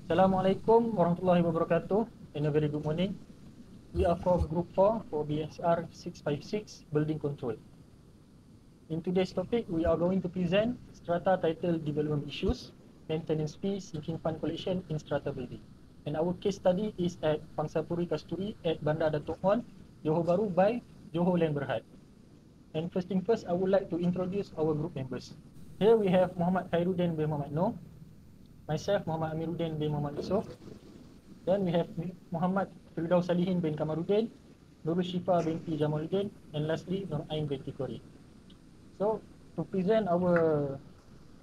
Assalamualaikum warahmatullahi wabarakatuh and a very good morning. We are from Group 4 for BSR 656 Building Control. In today's topic, we are going to present strata title development issues, maintenance fee, sinking fund collection in strata building. And our case study is at Pangsapuri Kasturi at Bandar Datuk On, Johor Bahru by Johor Land Berhad. And first thing first, I would like to introduce our group members. Here we have Muhammad Khairuddin bin Muhammad Noor, myself Muhammad Amiruddin bin Muhammad Yusof. Then we have Muhammad Firdaus Salihin bin Kamaruddin, Nurul Shifa binti Jamaluddin, and lastly Nur Ain binti Kori. So to present our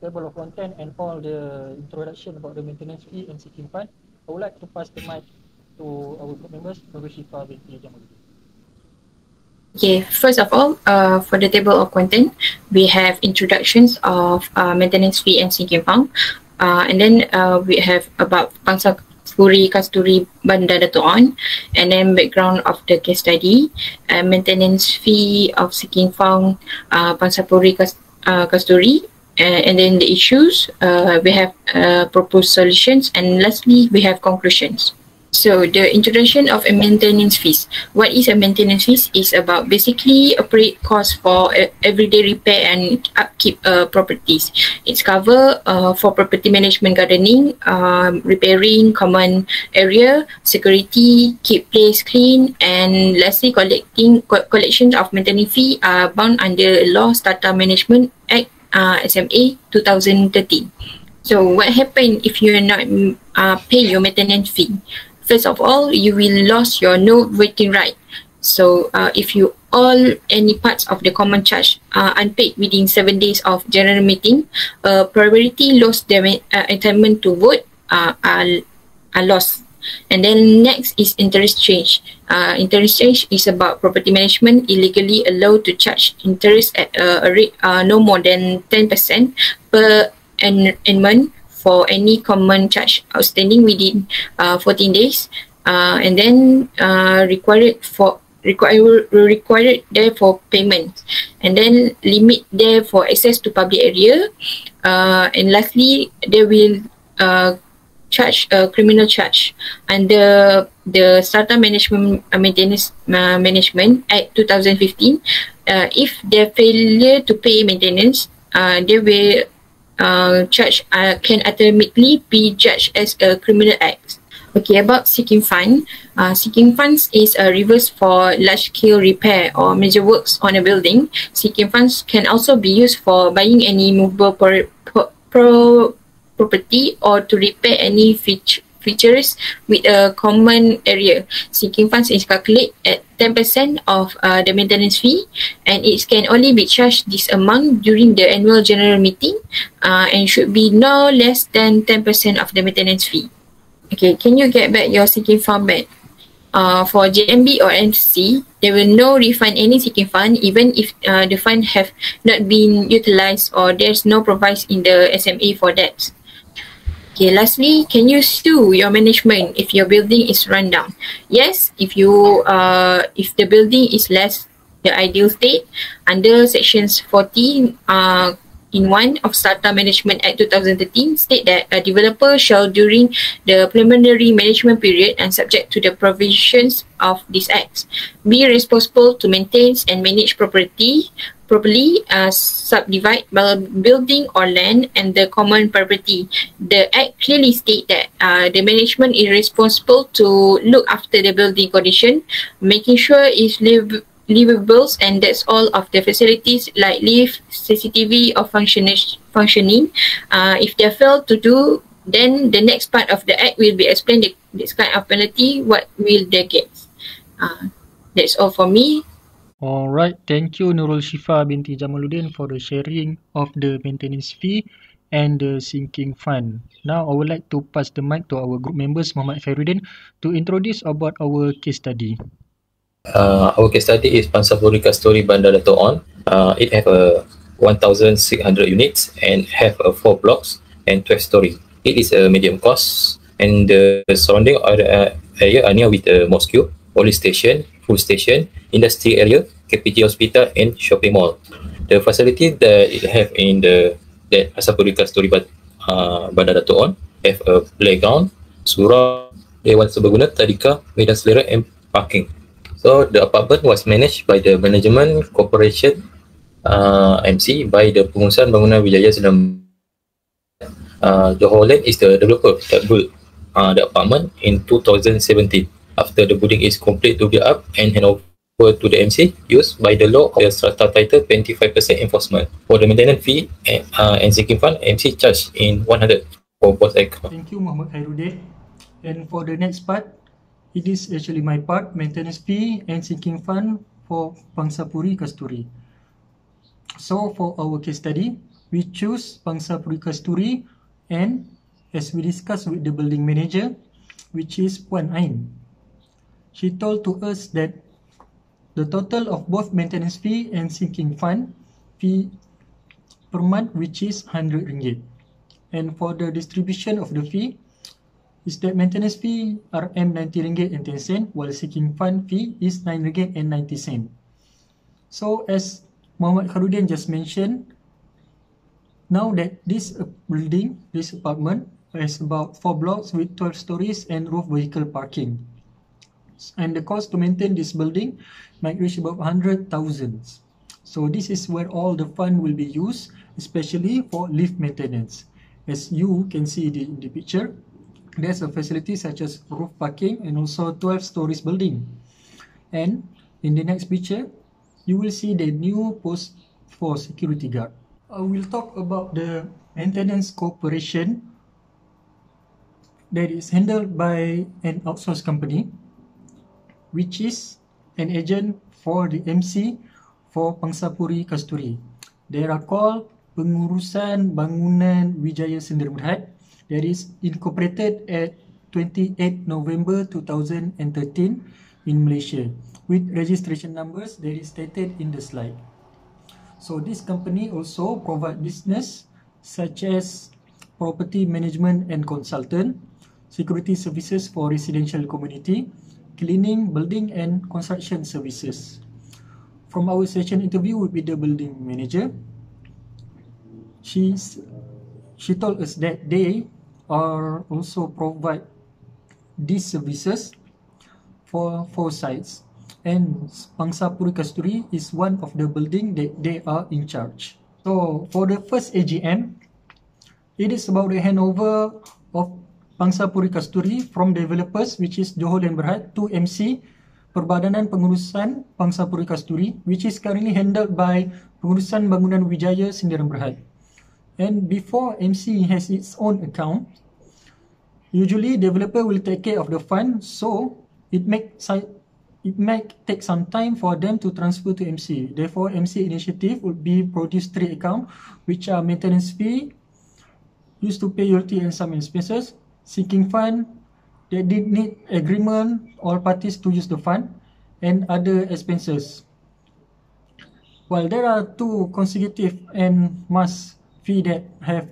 table of content and all the introduction about the maintenance fee and sinking fund, I would like to pass the mic to our group members, Nurul Shifa binti Jamaluddin. Okay, first of all, for the table of content, we have introductions of maintenance fee and sinking fund, and then we have about Pangsapuri Kasturi Bandar Datuk On, and then background of the case study, maintenance fee of sinking fund, Pangsapuri Kasturi, and then the issues, we have proposed solutions, and lastly we have conclusions. So the introduction of a maintenance fees. What is a maintenance fees? Is about basically operate cost for everyday repair and upkeep properties. It's cover for property management, gardening, repairing, common area, security, keep place clean, and lastly collection of maintenance fee are bound under Law Strata Management Act SMA 2013. So what happen if you are not pay your maintenance fee? First of all, you will lose your no voting right. So if you all any parts of the common charge unpaid within 7 days of general meeting, priority lost their entitlement to vote are lost. And then next is interest change. Interest change is about property management illegally allowed to charge interest at a rate no more than 10% per annum for any common charge outstanding within 14 days, and then required there for payment, and then limit there for access to public area, and lastly they will charge a criminal charge under the Strata Management Maintenance Management Act 2015. If they failure to pay maintenance, they will charge can ultimately be judged as a criminal act. Okay, about sinking fund. Sinking funds is a reverse for large-scale repair or major works on a building. Sinking funds can also be used for buying any movable property or to repair any features with a common area. Sinking funds is calculated at 10% of the maintenance fee, and it can only be charged this amount during the annual general meeting, and should be no less than 10% of the maintenance fee. Okay, can you get back your sinking fund back? For JMB or NC, there will no refund any sinking fund even if the fund have not been utilized or there's no provision in the SMA for that. Okay, lastly, can you sue your management if your building is run down? Yes, if the building is less the ideal state, under sections 14 in 1 of Strata Management Act 2013 state that a developer shall during the preliminary management period and subject to the provisions of this act be responsible to maintain and manage properly subdivide building or land and the common property. The Act clearly states that the management is responsible to look after the building condition, making sure it's livable, and that's all of the facilities like lift, CCTV or functioning. If they fail to do, then the next part of the Act will be explained this kind of penalty, what will they get. That's all for me. Alright, thank you Nurul Shifa binti Jamaluddin for the sharing of the maintenance fee and the sinking fund. Now I would like to pass the mic to our group members Muhammad Khairuddin to introduce about our case study. Our case study is Pangsapuri Kasturi Bandar Datuk On. It have a 1,600 units and have 4 blocks and 12 stories. It is a medium cost, and the surrounding area are near with the mosque, police station, food station, industry area, KPG hospital, and shopping mall. The facility that it have in the Pangsapuri Kasturi Bandar Datuk On have a playground, surau, Dewan Serbaguna, tadika, medan selera and parking. So the apartment was managed by the Management Corporation MC by the Pengurusan Bangunan Wijaya Sedang. Johor Land is the developer that built the apartment in 2017. After the building is complete to build up and hand over to the MC, used by the law of the strata title 25% enforcement. For the maintenance fee and sinking fund, MC charged in 100 for both account. Thank you, Muhammad Khairuddin. And for the next part, it is actually my part, maintenance fee and sinking fund for Pangsapuri Kasturi. So for our case study, we choose Pangsapuri Kasturi, and as we discussed with the building manager, which is Puan Ain, she told to us that the total of both maintenance fee and sinking fund fee per month, which is RM100. And for the distribution of the fee, is that maintenance fee are RM90.10, while sinking fund fee is RM9.90. So as Muhammad Khairuddin just mentioned, now that this building, this apartment, has about 4 blocks with 12 stories and roof vehicle parking. And the cost to maintain this building might reach about 100,000. So this is where all the fund will be used, especially for lift maintenance. As you can see in the picture, there's a facility such as roof parking and also 12 stories building. And in the next picture, you will see the new post for security guard. We'll talk about the maintenance cooperation that is handled by an outsourced company, which is an agent for the MC for Pangsapuri Kasturi. They are called Pengurusan Bangunan Wijaya Sdn Bhd, that is incorporated at 28 November 2013 in Malaysia, with registration numbers that is stated in the slide. So this company also provide business such as property management and consultant, security services for residential community, cleaning, building and construction services. From our session interview with the building manager, she told us that they are also provide these services for 4 sites, and Pangsapuri Kasturi is one of the building that they are in charge. So for the first AGM, it is about the handover of Pangsapuri Kasturi from developers, which is Johor Land Berhad, to MC Perbadanan Pengurusan Pangsapuri Kasturi, which is currently handled by Pengurusan Bangunan Wijaya Sdn Bhd. And before MC has its own account, usually developer will take care of the fund, so it may take some time for them to transfer to MC. Therefore, MC initiative would be produce 3 accounts, which are maintenance fee, used to pay royalty and some expenses, sinking fund, that did need agreement all parties to use the fund, and other expenses. While there are 2 consecutive and must fee that have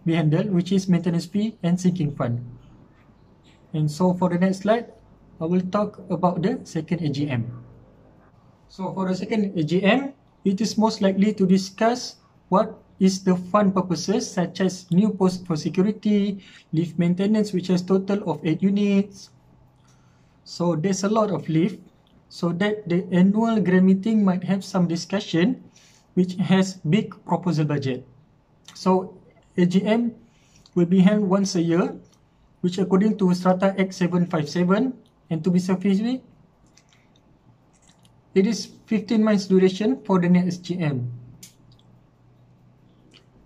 be handled, which is maintenance fee and sinking fund. And so for the next slide, I will talk about the second AGM. So for the second AGM, it is most likely to discuss what is the fund purposes, such as new post for security, lift maintenance, which has total of 8 units. So there's a lot of lift, so that the annual grand meeting might have some discussion which has big proposal budget. So AGM will be held once a year, which according to Strata Act 757, and to be specific, it is 15 months duration for the next AGM.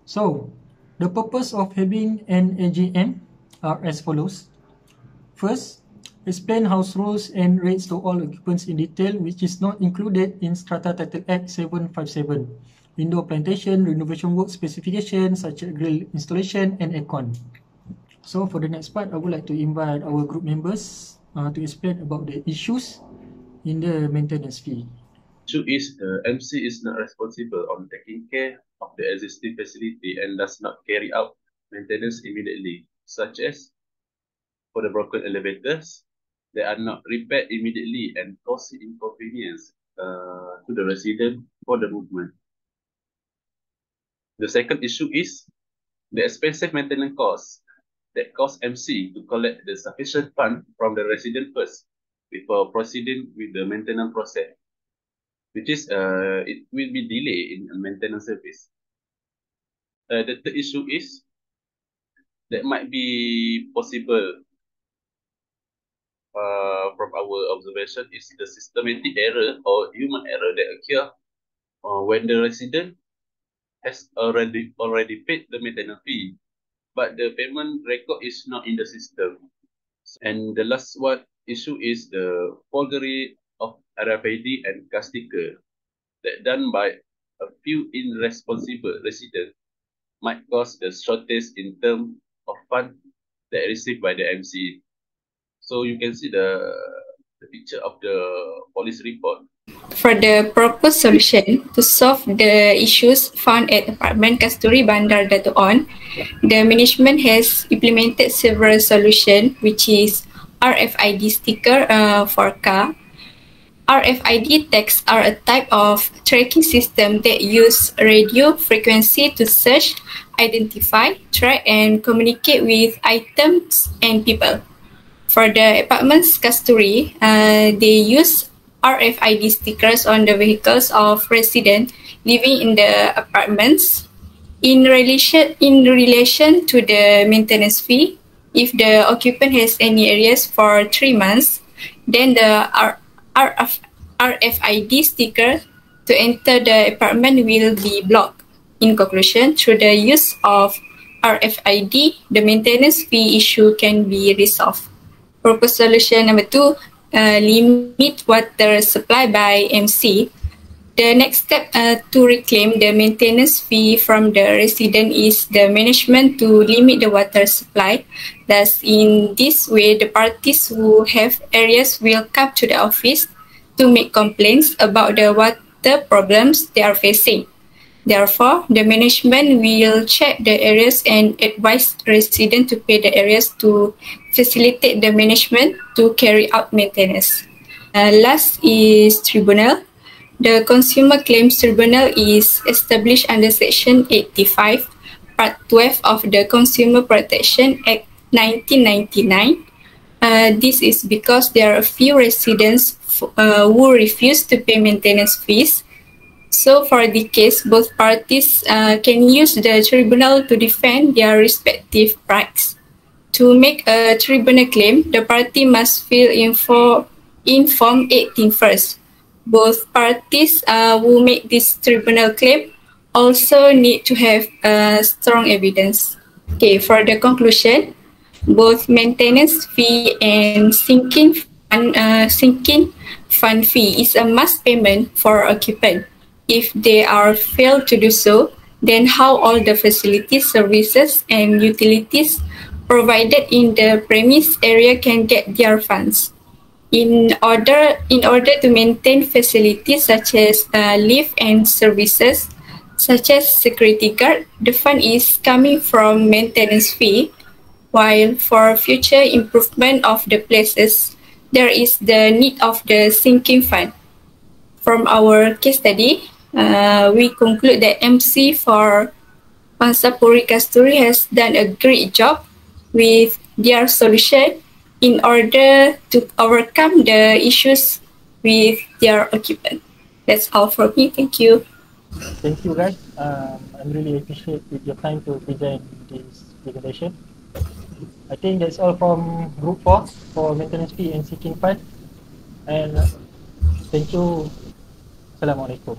So the purpose of having an AGM are as follows. First, explain house rules and rates to all occupants in detail, which is not included in Strata Title Act 757. Indoor plantation, renovation work specifications such as grill installation and aircon. So for the next part, I would like to invite our group members to explain about the issues in the maintenance fee. Issue is the MC is not responsible on taking care of the existing facility and does not carry out maintenance immediately, such as for the broken elevators, they are not repaired immediately and cause inconvenience to the resident for the movement. The second issue is the expensive maintenance costs. that cause MC to collect the sufficient fund from the resident first before proceeding with the maintenance process, which is it will be delay in a maintenance service. The third issue is that might be possible from our observation is the systematic error or human error that occur when the resident has already paid the maintenance fee, but the payment record is not in the system. And the last one issue is the forgery of RFID and car sticker that done by a few irresponsible residents might cause the shortage in terms of fund that received by the MC. So you can see the picture of the police report. For the proposed solution to solve the issues found at apartment Kasturi Bandar Dato' On, the management has implemented several solutions, which is RFID sticker for car. RFID tags are a type of tracking system that use radio frequency to search, identify, track, and communicate with items and people. For the apartments Kasturi, they use RFID stickers on the vehicles of residents living in the apartments. In relation to the maintenance fee, if the occupant has any arrears for 3 months, then the RFID sticker to enter the apartment will be blocked. In conclusion, through the use of RFID, the maintenance fee issue can be resolved. Proposed solution number 2, limit water supply by MC. The next step to reclaim the maintenance fee from the resident is the management to limit the water supply. Thus, in this way, the parties who have areas will come to the office to make complaints about the water problems they are facing. Therefore, the management will check the areas and advise residents to pay the areas to facilitate the management to carry out maintenance. Last is tribunal. The Consumer Claims Tribunal is established under Section 85, Part 12 of the Consumer Protection Act 1999. This is because there are a few residents who refuse to pay maintenance fees. So for the case, both parties can use the tribunal to defend their respective rights. To make a tribunal claim, the party must fill in Form 18 first. Both parties who make this tribunal claim also need to have strong evidence. Okay, for the conclusion, both maintenance fee and sinking fund fee is a must payment for occupant. If they are failed to do so, then how all the facilities, services, and utilities provided in the premise area can get their funds. In order to maintain facilities such as lift and services, such as security guard, the fund is coming from maintenance fee, while for future improvement of the places, there is the need of the sinking fund. From our case study, we conclude that MC for Pansapuri Kasturi has done a great job with their solution in order to overcome the issues with their occupant. That's all from me. Thank you. Thank you, guys. I really appreciate your time to present this presentation. I think that's all from Group 4 for maintenance fee and seeking fund. And thank you. Assalamualaikum.